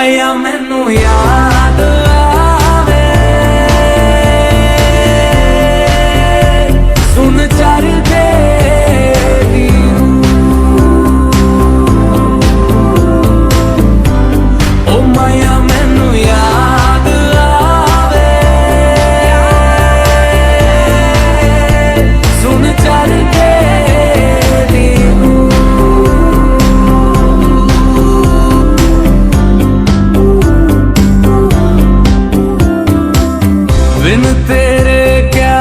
माया मैनू याद आवे, सुन चर दे ओ माया मैनू याद आवे, सुन चर दे बिन तेरे क्या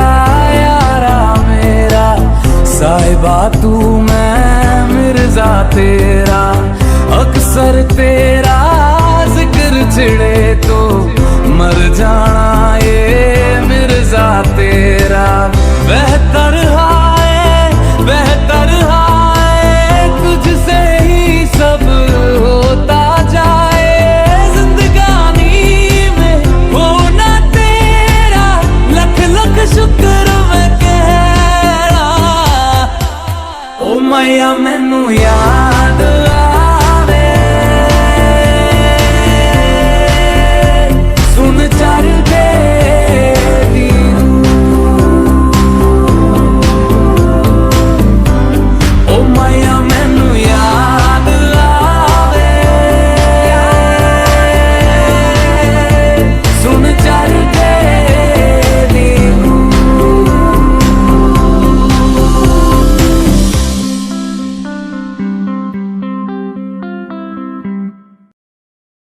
यारा मेरा, साहिबा तू मैं मिर्जा तेरा, अक्सर तेरा जिक्र छिड़े तो मर जाना ये मिर्जा तेरा। बेहतर